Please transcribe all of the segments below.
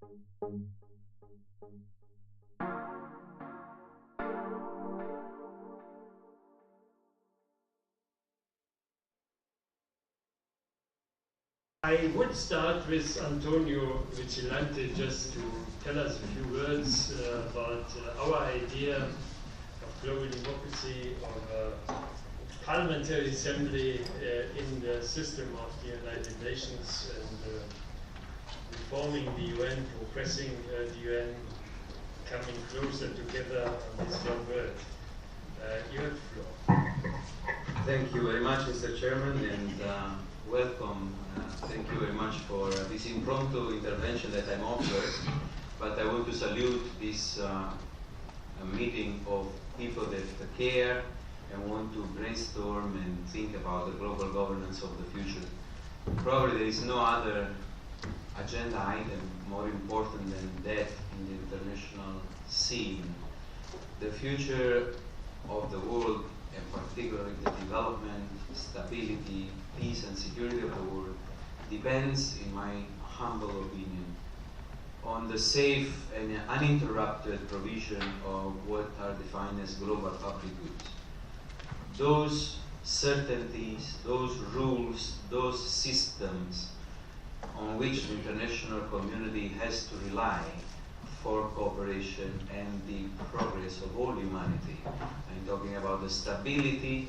I would start with Antonio Vigilante just to tell us a few words about our idea of global democracy, of a parliamentary assembly in the system of the United Nations, and reforming the UN, progressing the UN, coming closer together on this one word. You have the floor. Thank you very much, Mr. Chairman, and welcome. Thank you very much for this impromptu intervention that I'm offered. But I want to salute this meeting of people that care and want to brainstorm and think about the global governance of the future. Probably there is no other agenda item more important than that in the international scene. The future of the world, and particularly the development, stability, peace and security of the world, depends, in my humble opinion, on the safe and uninterrupted provision of what are defined as global public goods. Those certainties, those rules, those systems on which the international community has to rely for cooperation and the progress of all humanity. I'm talking about the stability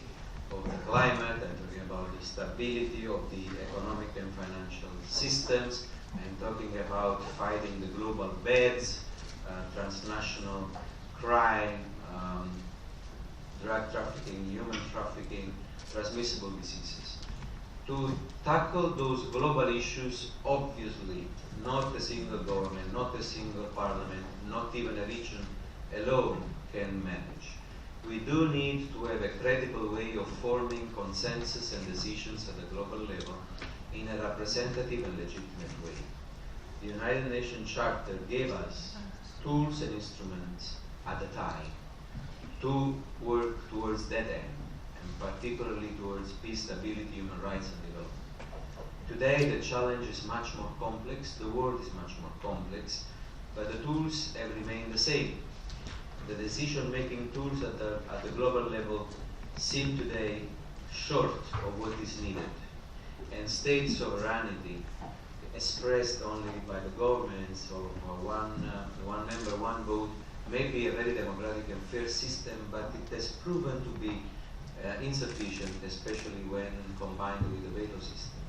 of the climate, I'm talking about the stability of the economic and financial systems, I'm talking about fighting the global bads, transnational crime, drug trafficking, human trafficking, transmissible diseases. To tackle those global issues, obviously, not a single government, not a single parliament, not even a region alone can manage. We do need to have a credible way of forming consensus and decisions at the global level in a representative and legitimate way. The United Nations Charter gave us tools and instruments at the time to work towards that end, and particularly towards peace, stability, human rights, and development. Today, the challenge is much more complex, the world is much more complex, but the tools have remained the same. The decision-making tools at the global level seem today short of what is needed, and state sovereignty, expressed only by the governments or one member, one vote, may be a very democratic and fair system, but it has proven to be insufficient, especially when combined with the veto system.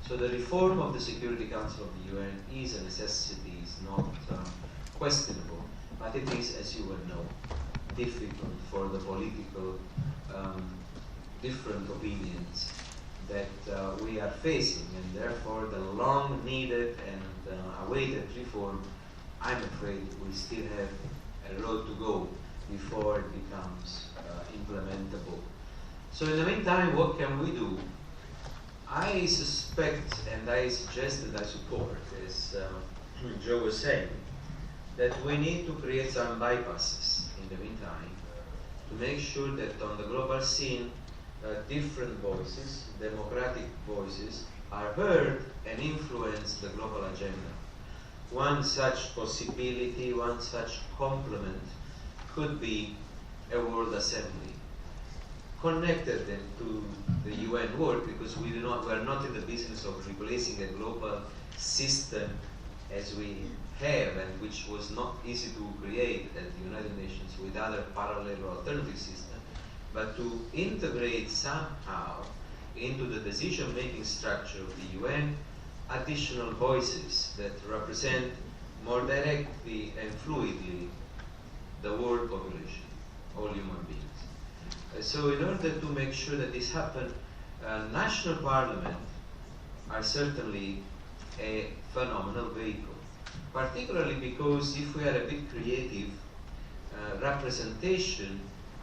So the reform of the Security Council of the UN is a necessity, is not questionable, but it is, as you well know, difficult for the political different opinions that we are facing, and therefore the long-needed and awaited reform, I'm afraid, will still have a road to go before it becomes implementable. So in the meantime, what can we do? I suspect, and I suggest and I support, as Joe was saying, that we need to create some bypasses in the meantime to make sure that on the global scene, different voices, democratic voices, are heard and influence the global agenda. One such possibility, one such complement could be a World Assembly, connected then to the UN work, because we are not in the business of replacing a global system as we have, and which was not easy to create at the United Nations with other parallel or alternative systems, but to integrate somehow into the decision-making structure of the UN additional voices that represent more directly and fluidly the world population, all human beings. So in order to make sure that this happens, national parliaments are certainly a phenomenal vehicle, particularly because if we are a bit creative, representation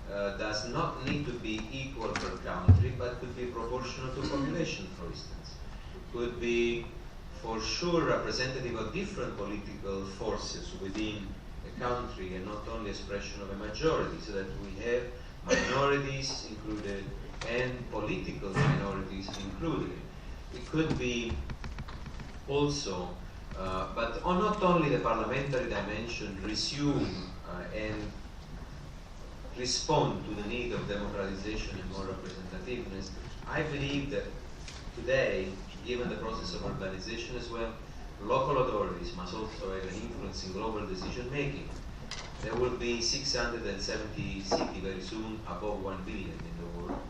does not need to be equal per country, but could be proportional to population, for instance. Could be, for sure, representative of different political forces within a country, and not only expression of a majority, so that we have minorities included and political minorities included. It could be also But not only the parliamentary dimension resume and respond to the need of democratization and more representativeness, I believe that today, given the process of urbanization as well, local authorities must also have an influence in global decision making. There will be 670 cities very soon, above 1 billion in the world.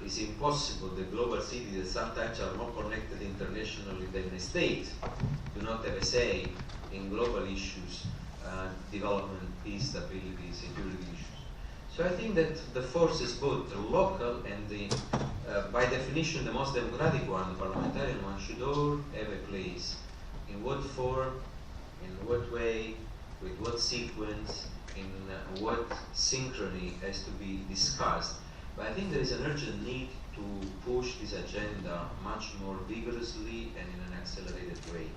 It's impossible that global cities that sometimes are more connected internationally than the state do not have a say in global issues, development, peace, stability, security issues. So I think that the forces, both the local and the, by definition, the most democratic one, the parliamentarian one, should all have a place. In what form, in what way, with what sequence, in what synchrony has to be discussed. But I think there is an urgent need to push this agenda much more vigorously and in an accelerated way.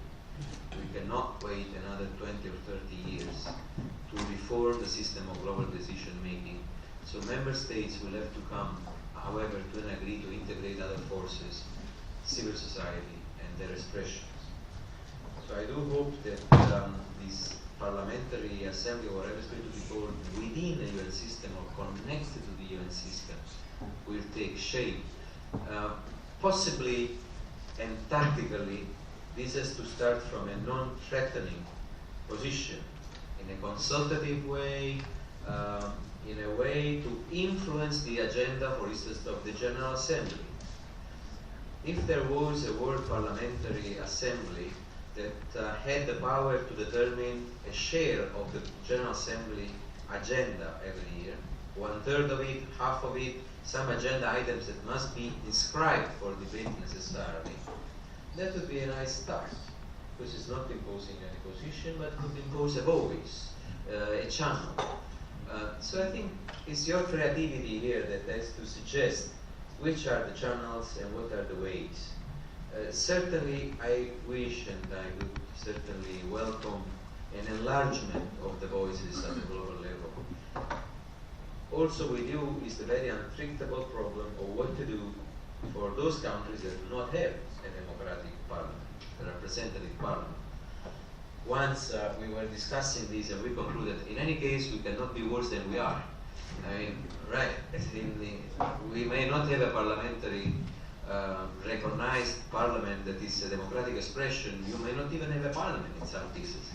We cannot wait another 20 or 30 years to reform the system of global decision making. So member states will have to come, however, to an agree to integrate other forces, civil society, and their expressions. So I do hope that this parliamentary assembly, or whatever is going to be called, within the UN system or connected to the UN system, will take shape. Possibly and tactically, this has to start from a non-threatening position, in a consultative way, in a way to influence the agenda, for instance, of the General Assembly. If there was a World Parliamentary Assembly that had the power to determine a share of the General Assembly agenda every year, 1/3 of it, half of it, some agenda items that must be inscribed for debate necessarily, that would be a nice start, because it's not imposing any position, but it would impose a voice, a channel. So I think it's your creativity here that has to suggest which are the channels and what are the ways. Certainly I wish and I would certainly welcome an enlargement of the voices at the global level. Also with you is the very untractable problem of what to do for those countries that do not have a democratic parliament, a representative parliament. Once we were discussing this and we concluded, in any case, we cannot be worse than we are. I mean, right, we may not have a parliamentary recognized parliament that is a democratic expression. You may not even have a parliament in some cases.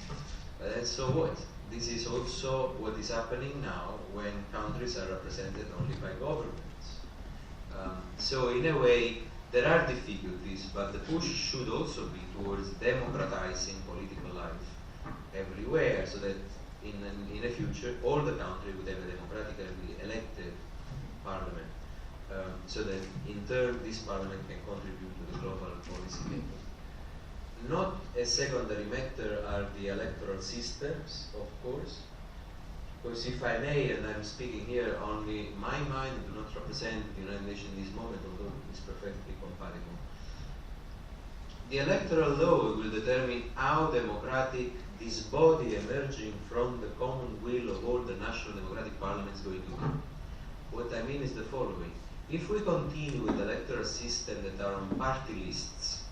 And so what? This is also what is happening now when countries are represented only by governments. So in a way, there are difficulties, but the push should also be towards democratizing political life everywhere, so that in the future all the countries would have a democratically elected parliament, so that in turn this parliament can contribute to the global policy making. Not a secondary matter are the electoral systems, of course, because if I may, and I'm speaking here only my mind, do not represent the United Nations in this moment, although it's perfectly compatible. The electoral law will determine how democratic this body emerging from the common will of all the national democratic parliaments is going to be. What I mean is the following. If we continue with electoral systems that are on party lists,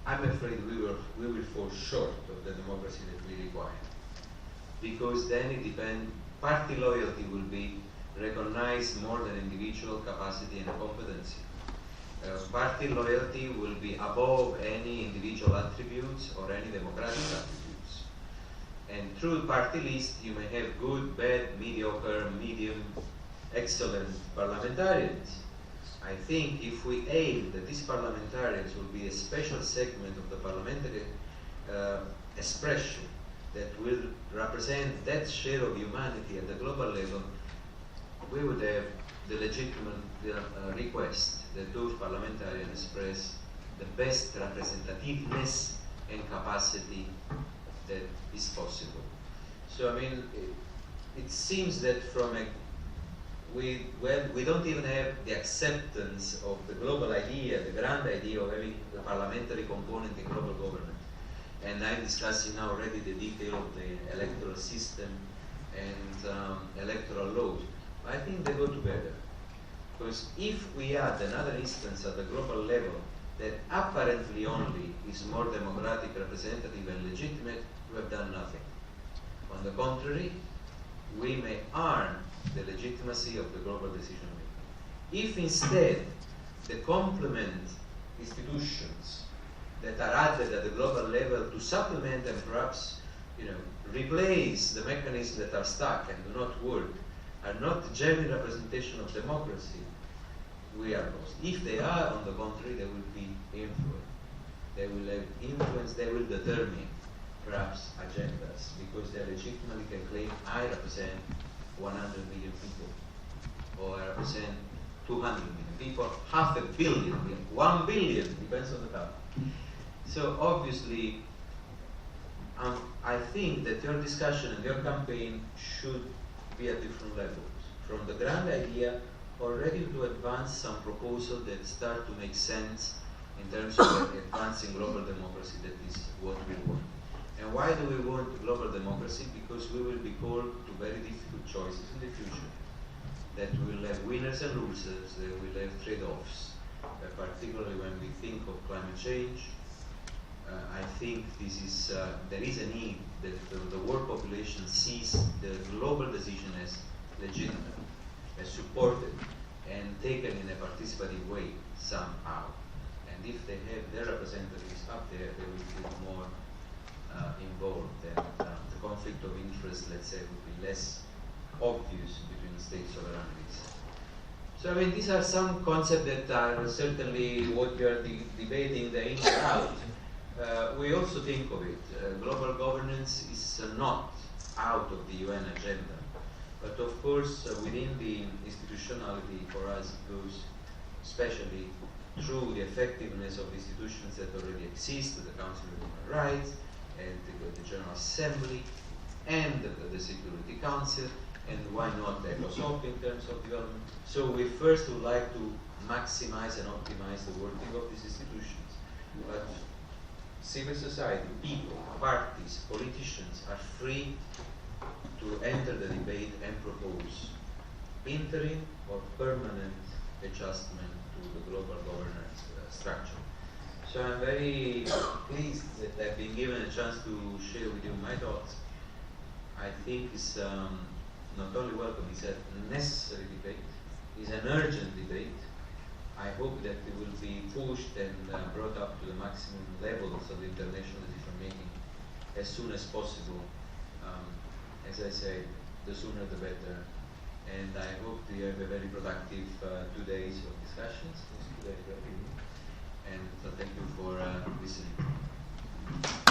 I'm afraid we will fall short of the democracy that we require. Because then it depends, party loyalty will be recognized more than individual capacity and competency. Party loyalty will be above any individual attributes or any democratic attributes. And through party list, you may have good, bad, mediocre, medium, excellent parliamentarians. I think if we aim that these parliamentarians will be a special segment of the parliamentary expression that will represent that share of humanity at the global level, we would have the legitimate request that those parliamentarians express the best representativeness and capacity that is possible. So I mean, it seems that from we don't even have the acceptance of the global idea, the grand idea of having the parliamentary component in global government. And I'm discussing now already the detail of the electoral system and electoral laws. I think they go together. Because if we add another instance at the global level that apparently only is more democratic, representative, and legitimate, we have done nothing. On the contrary, we may harm the legitimacy of the global decision making. If instead the complement institutions that are added at the global level to supplement and perhaps replace the mechanisms that are stuck and do not work are not genuine representation of democracy, we are lost. If they are, on the contrary, they will be influenced. They will have influence, they will determine perhaps agendas, because they legitimately can claim, I represent 100 million people, or I represent 200 million people, 500 million, 1 billion, depends on the country. So obviously, I think that your discussion and your campaign should be at different levels. From the grand idea, already to advance some proposals that start to make sense in terms of advancing global democracy. That is what we want. And why do we want global democracy? Because we will be called to very difficult choices in the future. That we will have winners and losers, that we will have trade-offs, particularly when we think of climate change. I think this is, there is a need that the world population sees the global decision as legitimate, as supported, and taken in a participative way somehow. And if they have their representatives up there, they will feel more involved, and the conflict of interest, let's say, would be less obvious between state sovereignties. So I mean, these are some concepts that are certainly what we are debating, the in or out. We also think of it. Global governance is not out of the UN agenda, but of course within the institutionality for us it goes especially through the effectiveness of institutions that already exist, the Council of Human Rights, and the General Assembly, and the Security Council, and why not the ECOSOC in terms of development. So we first would like to maximize and optimize the working of these institutions. But civil society, people, parties, politicians are free to enter the debate and propose interim or permanent adjustment to the global governance structure. So I'm very pleased that I've been given a chance to share with you my thoughts. I think it's not only welcome, it's a necessary debate, it's an urgent debate. I hope that it will be pushed and brought up to the maximum levels of international decision making as soon as possible. As I said, the sooner the better. And I hope we have a very productive 2 days of discussions. And so thank you for listening.